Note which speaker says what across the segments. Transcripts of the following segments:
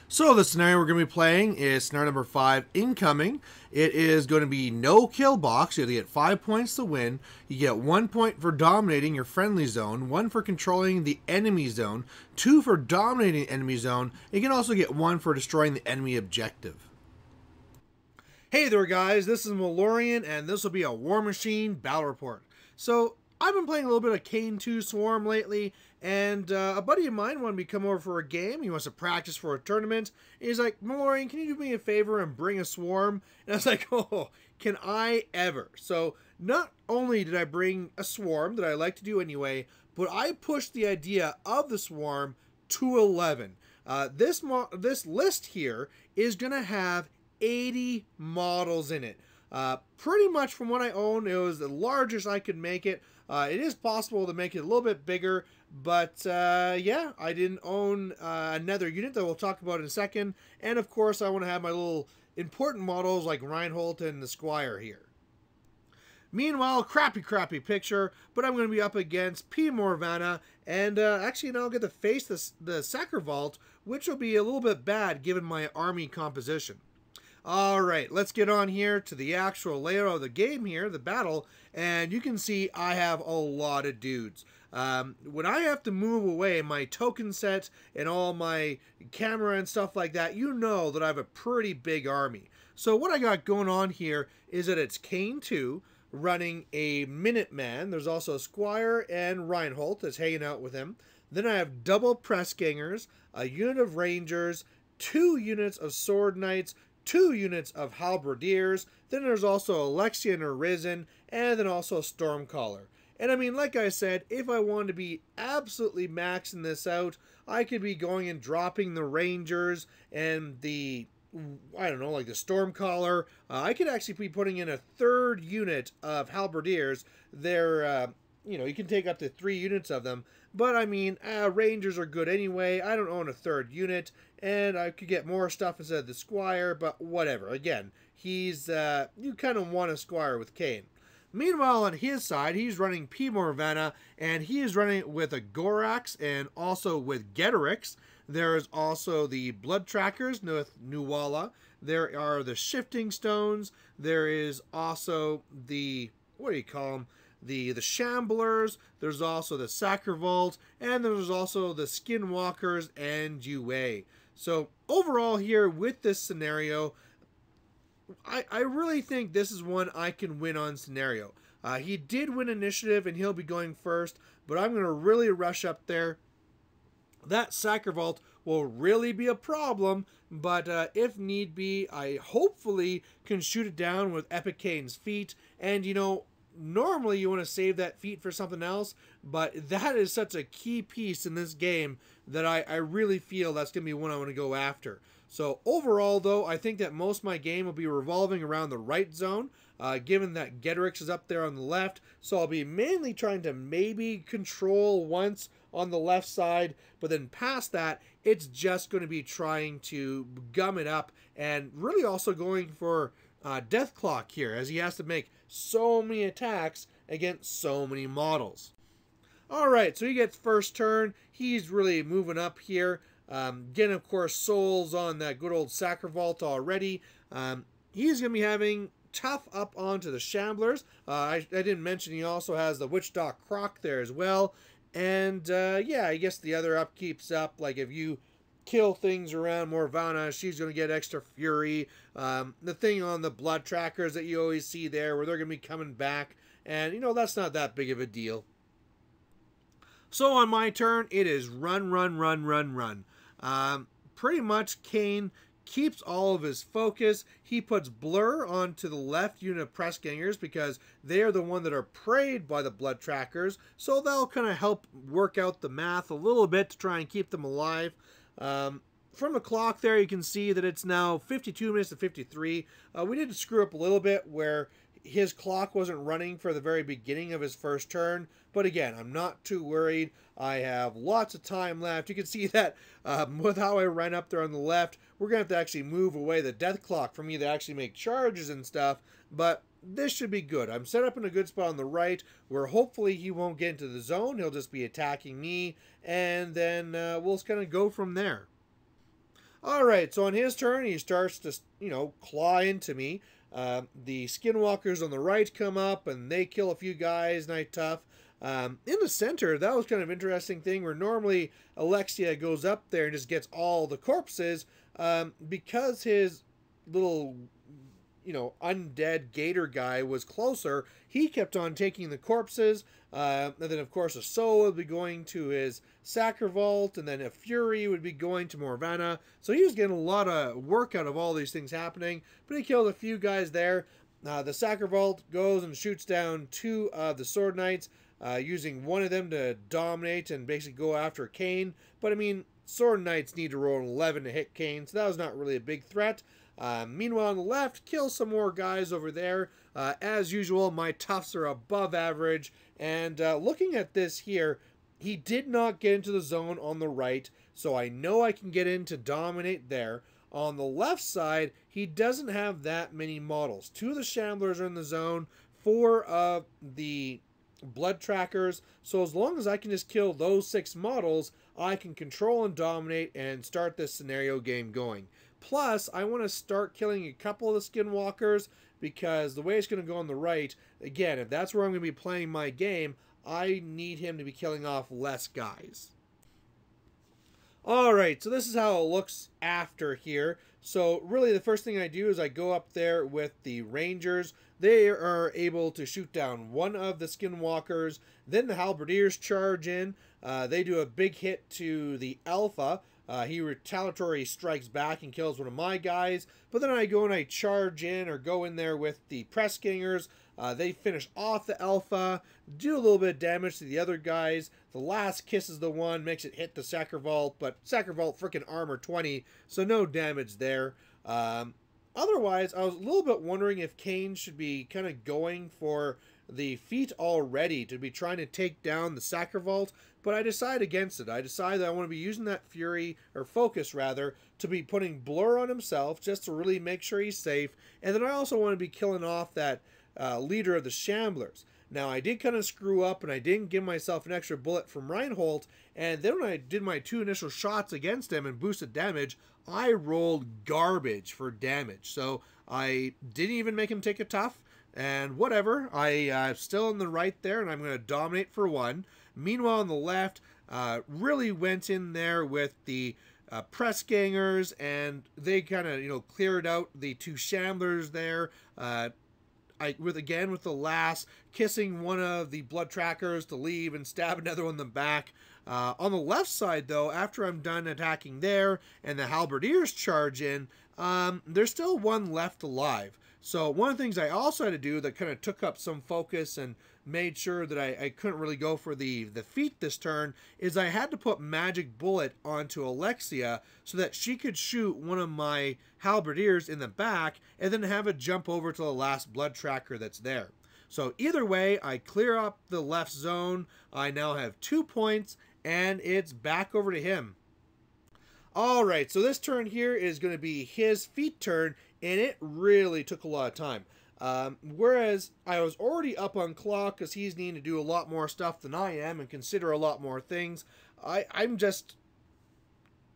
Speaker 1: So the scenario we're going to be playing is scenario number 5, incoming. It is going to be no kill box. You have to get 5 points to win. You get 1 point for dominating your friendly zone, 1 for controlling the enemy zone, 2 for dominating enemy zone. You can also get 1 for destroying the enemy objective. Hey there guys, this is Malorian and this will be a War Machine Battle Report. So I've been playing a little bit of Caine2 Swarm lately, and a buddy of mine wanted me to come over for a game. He wants to practice for a tournament. And he's like, Malorian, can you do me a favor and bring a swarm? And I was like, oh, can I ever? So not only did I bring a swarm that I like to do anyway, but I pushed the idea of the swarm to 11. This list here is going to have 80 models in it. Pretty much from what I own, it was the largest I could make it. It is possible to make it a little bit bigger, but yeah, I didn't own another unit that we'll talk about in a second. And of course, I want to have my little important models like Reinhold and the Squire here. Meanwhile, crappy picture, but I'm going to be up against P. Morvahna, and actually now I'll get to face the Sacre Vault, which will be a little bit bad given my army composition. Alright, let's get on here to the actual layout of the game here, the battle, and you can see I have a lot of dudes. When I have to move away my token set and all my camera and stuff like that, you know that I have a pretty big army. So what I got going on here is that it's Caine2 running a Minuteman. There's also Squire and Reinhold that's hanging out with him. Then I have double press gangers, a unit of rangers, 2 units of sword knights, 2 units of halberdiers, then there's also Alexia and Arisen, and then also Stormcaller. And I mean, like I said, if I wanted to be absolutely maxing this out, I could be going and dropping the Rangers and the, I don't know, like the Stormcaller. I could actually be putting in a 3rd unit of halberdiers. They're, you know, you can take up to 3 units of them. But, I mean, Rangers are good anyway. I don't own a 3rd unit. And I could get more stuff instead of the Squire. But whatever. Again, he's, you kind of want a Squire with Caine. Meanwhile, on his side, he's running P. Morvahna. And he is running with a Gorax and also with Getorix. There's also the Blood Trackers with Nuala. There are the Shifting Stones. There is also the, what do you call them? The Shamblers, there's also the Sacre Vault, and there's also the Skinwalkers and UA. So overall here with this scenario, I really think this is one I can win on scenario. He did win initiative and he'll be going first, but I'm going to really rush up there. That Sacre Vault will really be a problem, but if need be, I hopefully can shoot it down with Epic Caine's feet, and you know, normally you want to save that feat for something else, but that is such a key piece in this game that I really feel that's going to be one I want to go after. So overall, though, I think that most of my game will be revolving around the right zone, given that Getorix is up there on the left. So I'll be mainly trying to maybe control once on the left side, but then past that, it's just going to be trying to gum it up and really also going for Death Clock here, as he has to make so many attacks against so many models. Alright, so he gets first turn. He's really moving up here. Getting, of course, souls on that good old Sacre Vault already. He's going to be having tough up onto the Shamblers. I didn't mention he also has the Witch Dock Croc there as well. And, yeah, I guess the other upkeep's up. Like, if you kill things around Morvahna, she's going to get extra fury. The thing on the Blood Trackers that you always see there, where they're going to be coming back. And, you know, that's not that big of a deal. So on my turn, it is run. Pretty much Caine keeps all of his focus. He puts Blur onto the left unit of press gangers because they are the one that are preyed by the Blood Trackers. So they'll kind of help work out the math a little bit to try and keep them alive. From the clock there, you can see that it's now 52 minutes to 53. We did screw up a little bit where his clock wasn't running for the very beginning of his first turn. But again, I'm not too worried. I have lots of time left. You can see that with how I ran up there on the left, we're going to have to actually move away the death clock for me to actually make charges and stuff. But this should be good. I'm set up in a good spot on the right where hopefully he won't get into the zone. He'll just be attacking me. And then we'll just kind of go from there. Alright, so on his turn, he starts to, claw into me. The skinwalkers on the right come up, and they kill a few guys, night tough. In the center, that was kind of an interesting thing, where normally Alexia goes up there and just gets all the corpses, because his little undead gator guy was closer, he kept on taking the corpses, and then of course a soul would be going to his Sacre Vault, and then a Fury would be going to Morvahna, so he was getting a lot of work out of all these things happening, but he killed a few guys there. The Sacre Vault goes and shoots down 2 of the Sword Knights, using one of them to dominate and basically go after Caine, but I mean, Sword Knights need to roll an 11 to hit Caine, so that was not really a big threat. Meanwhile, on the left, kill some more guys over there. As usual, my toughs are above average. And looking at this here, he did not get into the zone on the right, so I know I can get in to dominate there. On the left side, he doesn't have that many models. 2 of the Shamblers are in the zone, 4 of the blood trackers, so as long as I can just kill those 6 models, I can control and dominate and start this scenario game going. Plus, I want to start killing a couple of the skinwalkers, because the way it's going to go on the right, again, if that's where I'm going to be playing my game, I need him to be killing off less guys. Alright, so this is how it looks after here. So really the first thing I do is I go up there with the Rangers. They are able to shoot down 1 of the skinwalkers. Then the Halberdiers charge in. They do a big hit to the Alpha. He retaliatory strikes back and kills one of my guys. But then I go and I charge in or go in there with the Press Gangers. They finish off the Alpha, do a little bit of damage to the other guys. The last kiss is the one, makes it hit the Sacre Vault, but Sacre Vault freaking armor 20, so no damage there. Otherwise, I was a little bit wondering if Caine should be kind of going for the feat already to be trying to take down the Sacre Vault, but I decided against it. I decided that I want to be using that Fury, or Focus rather, to be putting Blur on himself just to really make sure he's safe, and then I also want to be killing off that leader of the Shamblers. Now, I did kind of screw up, and I didn't give myself an extra bullet from Reinhold, and then when I did my 2 initial shots against him and boosted damage, I rolled garbage for damage. So I didn't even make him take a tough, and whatever. I'm still in the right there, and I'm going to dominate for 1. Meanwhile, on the left, really went in there with the Press Gangers, and they kind of, cleared out the 2 Shamblers there. With the last, kissing one of the blood trackers to leave and stab another one in the back. On the left side, though, after I'm done attacking there and the Halberdiers charge in, there's still 1 left alive. So one of the things I also had to do that kind of took up some focus and made sure that I couldn't really go for the feat this turn is I had to put Magic Bullet onto Alexia so that she could shoot one of my Halberdiers in the back and then have it jump over to the last blood tracker that's there. So either way, I clear up the left zone. I now have 2 points, and it's back over to him. Alright, so this turn here is going to be his feat turn, and it really took a lot of time. Whereas I was already up on clock because he's needing to do a lot more stuff than I am and consider a lot more things, I'm just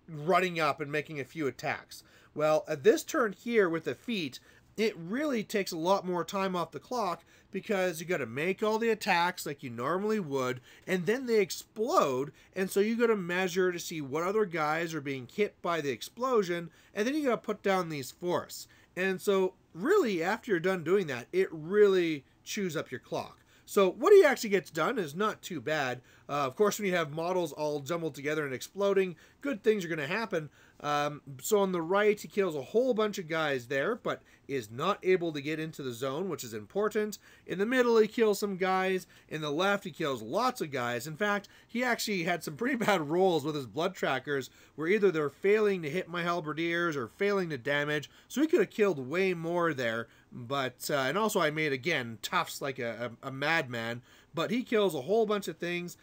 Speaker 1: running up and making a few attacks. Well, at this turn here with the feat, it really takes a lot more time off the clock because you got to make all the attacks like you normally would, and then they explode, and so you got to measure to see what other guys are being hit by the explosion, and then you got to put down these force. And so really, after you're done doing that, it really chews up your clock. So what he actually gets done is not too bad. Of course, when you have models all jumbled together and exploding, good things are going to happen. So on the right, he kills a whole bunch of guys there, but is not able to get into the zone, which is important. In the middle, he kills some guys. In the left, he kills lots of guys. In fact, he actually had some pretty bad rolls with his blood trackers, where either they're failing to hit my halberdiers or failing to damage, so he could have killed way more there. But and also I made, again, Tufts like a madman, but he kills a whole bunch of things,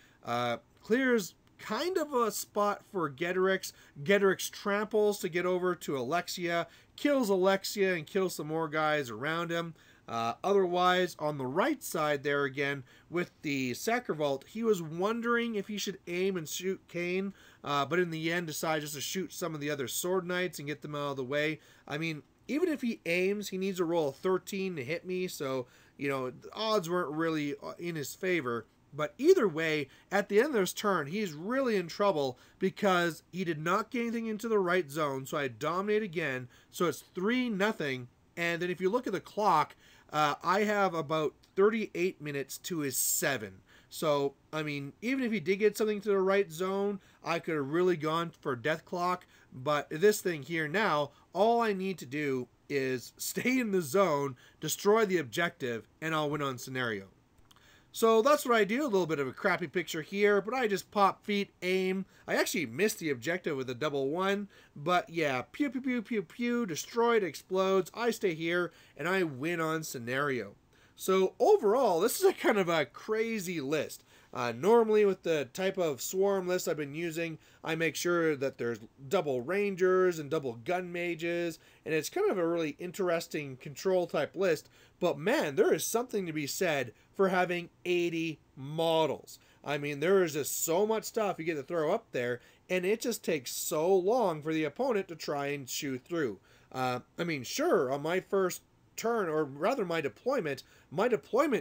Speaker 1: clears kind of a spot for Getorix. Getorix tramples to get over to Alexia, kills Alexia and kills some more guys around him. Otherwise, on the right side there again, with the Sacrivault, he was wondering if he should aim and shoot Caine, but in the end decided just to shoot some of the other Sword Knights and get them out of the way. I mean, even if he aims, he needs to roll a 13 to hit me, so, you know, the odds weren't really in his favor. But either way, at the end of this turn, he's really in trouble because he did not get anything into the right zone, so I dominate again, so it's 3-0. And then if you look at the clock, I have about 38 minutes to his 7. So, I mean, even if he did get something to the right zone, I could have really gone for Death Clock. But this thing here now, all I need to do is stay in the zone, destroy the objective, and I'll win on scenario. So that's what I do, a little bit of a crappy picture here, but I just pop feet, aim. I actually missed the objective with a double 1, but yeah, pew pew pew pew pew, destroyed, explodes, I stay here, and I win on scenario. So overall, this is a kind of a crazy list. Normally with the type of swarm list I've been using, I make sure that there's double rangers and double gun mages, and it's kind of a really interesting control type list, but man, there is something to be said for having 80 models. I mean, there is just so much stuff you get to throw up there, and it just takes so long for the opponent to try and chew through. I mean, sure, on my first turn, or rather my deployment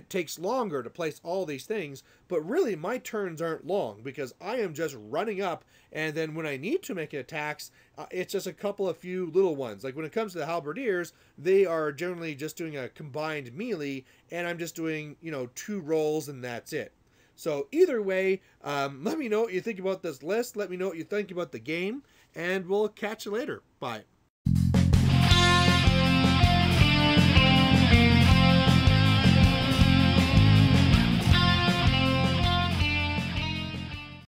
Speaker 1: takes longer to place all these things, but really my turns aren't long because I am just running up, and then when I need to make attacks, it's just a couple of few little ones. Like when it comes to the halberdiers, they are generally just doing a combined melee, and I'm just doing, you know, 2 rolls and that's it. So either way, let me know what you think about this list, let me know what you think about the game, and we'll catch you later. Bye.